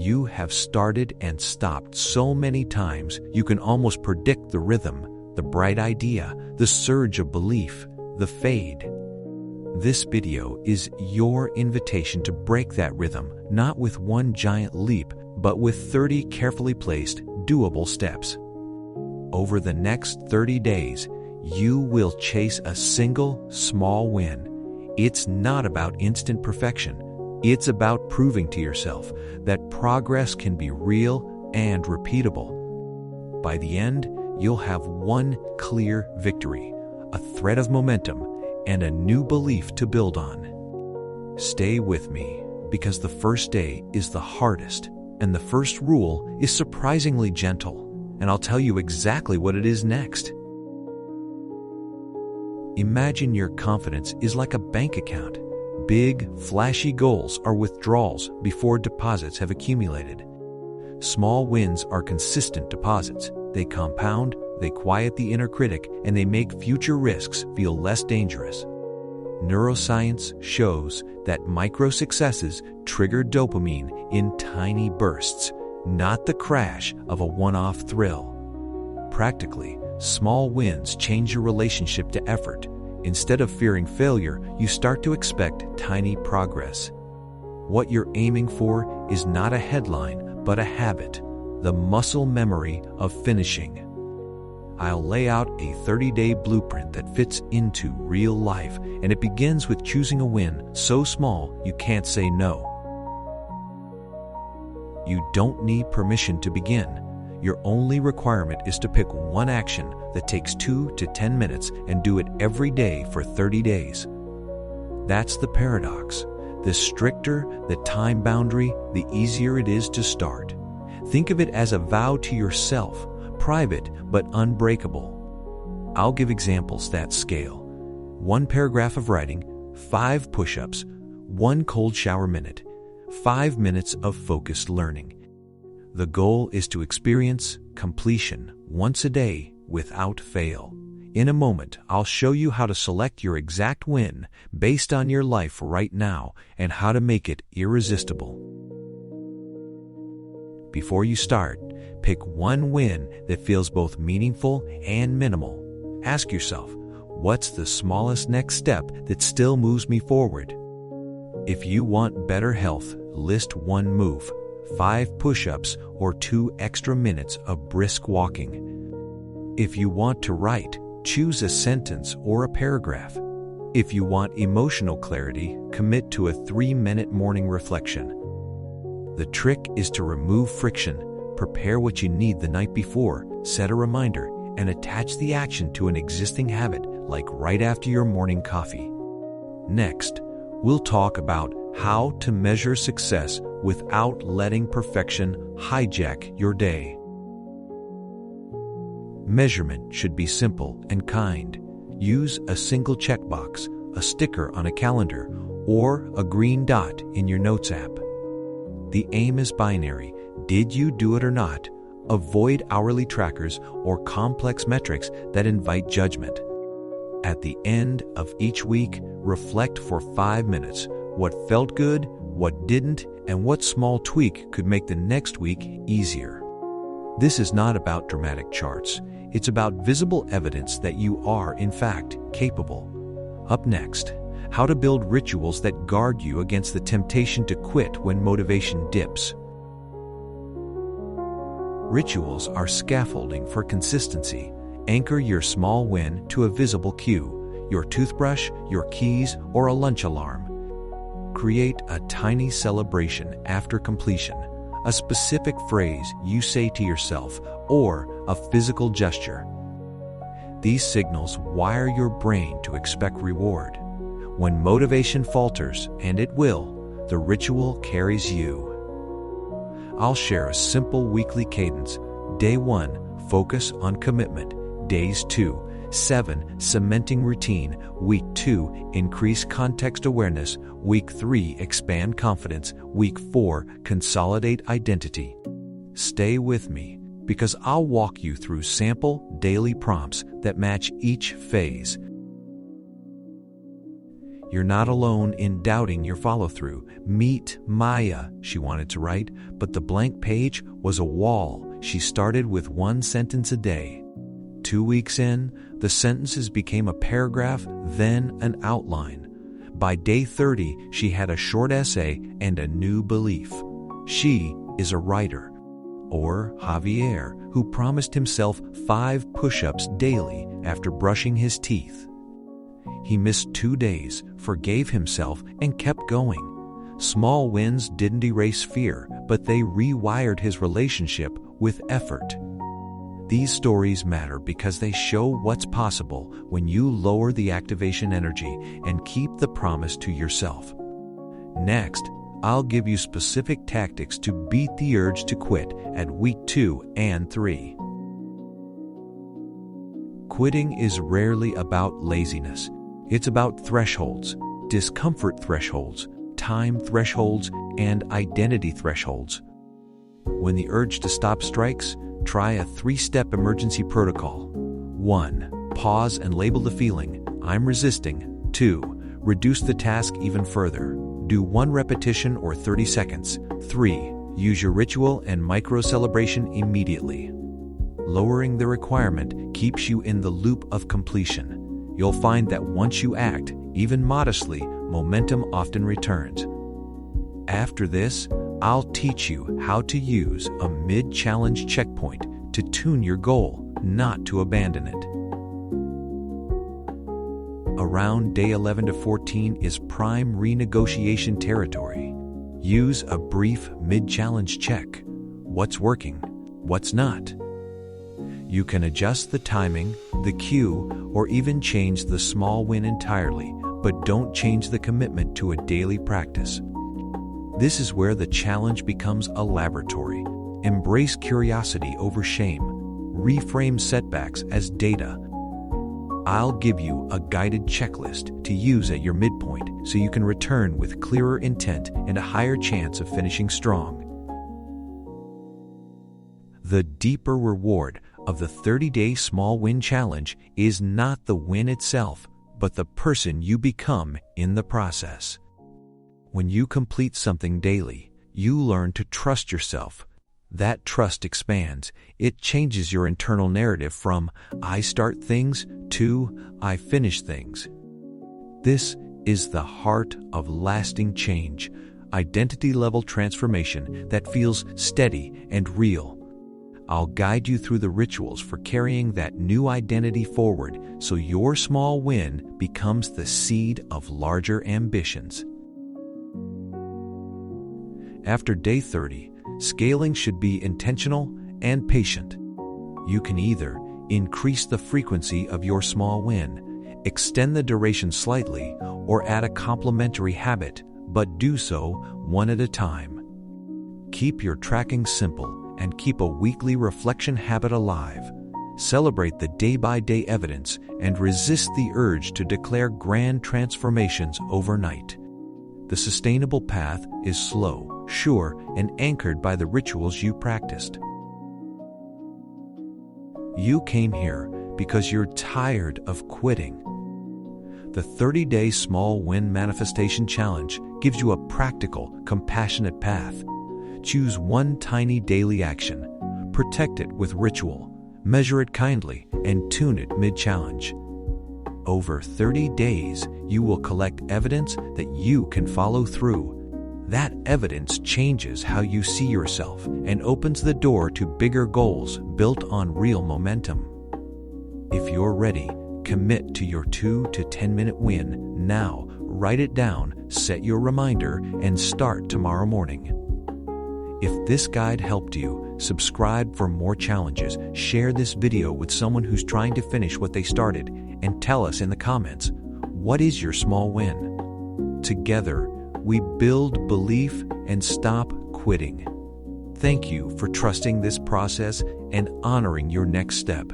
You have started and stopped so many times you can almost predict the rhythm, the bright idea, the surge of belief, the fade. This video is your invitation to break that rhythm, not with one giant leap, but with 30 carefully placed, doable steps. Over the next 30 days, you will chase a single, small win. It's not about instant perfection. It's about proving to yourself that progress can be real and repeatable. By the end, you'll have one clear victory, a thread of momentum, and a new belief to build on. Stay with me, because the first day is the hardest, and the first rule is surprisingly gentle, and I'll tell you exactly what it is next. Imagine your confidence is like a bank account. Big, flashy goals are withdrawals before deposits have accumulated. Small wins are consistent deposits. They compound, they quiet the inner critic, and they make future risks feel less dangerous. Neuroscience shows that micro-successes trigger dopamine in tiny bursts, not the crash of a one-off thrill. Practically, small wins change your relationship to effort. Instead of fearing failure, you start to expect tiny progress. What you're aiming for is not a headline, but a habit, the muscle memory of finishing. I'll lay out a 30-day blueprint that fits into real life, and it begins with choosing a win so small you can't say no. You don't need permission to begin. Your only requirement is to pick one action that takes 2 to 10 minutes and do it every day for 30 days. That's the paradox. The stricter the time boundary, the easier it is to start. Think of it as a vow to yourself, private but unbreakable. I'll give examples that scale. 1 paragraph of writing, 5 push-ups, 1 cold shower minute, 5 minutes of focused learning. The goal is to experience completion once a day without fail. In a moment, I'll show you how to select your exact win based on your life right now and how to make it irresistible. Before you start, pick one win that feels both meaningful and minimal. Ask yourself, what's the smallest next step that still moves me forward? If you want better health, list 1 move, 5 push-ups, or 2 extra minutes of brisk walking. If you want to write, choose a sentence or a paragraph. If you want emotional clarity, commit to a 3-minute morning reflection. The trick is to remove friction, prepare what you need the night before, set a reminder, and attach the action to an existing habit, like right after your morning coffee. Next, we'll talk about how to measure success without letting perfection hijack your day. Measurement should be simple and kind. Use a single checkbox, a sticker on a calendar, or a green dot in your notes app. The aim is binary. Did you do it or not? Avoid hourly trackers or complex metrics that invite judgment. At the end of each week, reflect for 5 minutes. What felt good, what didn't, and what small tweak could make the next week easier. This is not about dramatic charts. It's about visible evidence that you are, in fact, capable. Up next, how to build rituals that guard you against the temptation to quit when motivation dips. Rituals are scaffolding for consistency. Anchor your small win to a visible cue, your toothbrush, your keys, or a lunch alarm. Create a tiny celebration after completion, a specific phrase you say to yourself, or a physical gesture. These signals wire your brain to expect reward. When motivation falters, and it will, the ritual carries you. I'll share a simple weekly cadence. Day 1, focus on commitment. Days 2, 7, cementing routine. Week 2, increase context awareness. Week 3, expand confidence. Week 4, consolidate identity. Stay with me, because I'll walk you through sample daily prompts that match each phase. You're not alone in doubting your follow-through. Meet Maya, she wanted to write, but the blank page was a wall. She started with 1 sentence a day. 2 weeks in, the sentences became a paragraph, then an outline. By day 30, she had a short essay and a new belief. She is a writer. Or Javier, who promised himself 5 push-ups daily after brushing his teeth. He missed 2 days, forgave himself, and kept going. Small wins didn't erase fear, but they rewired his relationship with effort. These stories matter because they show what's possible when you lower the activation energy and keep the promise to yourself. Next, I'll give you specific tactics to beat the urge to quit at week 2 and 3. Quitting is rarely about laziness. It's about thresholds, discomfort thresholds, time thresholds, and identity thresholds. When the urge to stop strikes, try a 3-step emergency protocol. 1. Pause and label the feeling, I'm resisting. 2. Reduce the task even further. Do 1 repetition or 30 seconds. 3. Use your ritual and micro-celebration immediately. Lowering the requirement keeps you in the loop of completion. You'll find that once you act, even modestly, momentum often returns. After this, I'll teach you how to use a mid-challenge checkpoint to tune your goal, not to abandon it. Around day 11 to 14 is prime renegotiation territory. Use a brief mid-challenge check. What's working? What's not? You can adjust the timing, the cue, or even change the small win entirely, but don't change the commitment to a daily practice. This is where the challenge becomes a laboratory. Embrace curiosity over shame. Reframe setbacks as data. I'll give you a guided checklist to use at your midpoint so you can return with clearer intent and a higher chance of finishing strong. The deeper reward of the 30-day small win challenge is not the win itself, but the person you become in the process. When you complete something daily, you learn to trust yourself. That trust expands. It changes your internal narrative from I start things to I finish things. This is the heart of lasting change, identity-level transformation that feels steady and real. I'll guide you through the rituals for carrying that new identity forward so your small win becomes the seed of larger ambitions. After day 30, scaling should be intentional and patient. You can either increase the frequency of your small win, extend the duration slightly, or add a complementary habit, but do so one at a time. Keep your tracking simple and keep a weekly reflection habit alive. Celebrate the day-by-day evidence and resist the urge to declare grand transformations overnight. The sustainable path is slow, sure, and anchored by the rituals you practiced. You came here because you're tired of quitting. The 30-day small win manifestation challenge gives you a practical, compassionate path. Choose one tiny daily action, protect it with ritual, measure it kindly, and tune it mid-challenge. Over 30 days, you will collect evidence that you can follow through. That evidence changes how you see yourself and opens the door to bigger goals built on real momentum. If you're ready, commit to your 2 to 10-minute win now. Write it down, set your reminder, and start tomorrow morning. If this guide helped you, subscribe for more challenges, share this video with someone who's trying to finish what they started, and tell us in the comments, what is your small win? Together, we build belief and stop quitting. Thank you for trusting this process and honoring your next step.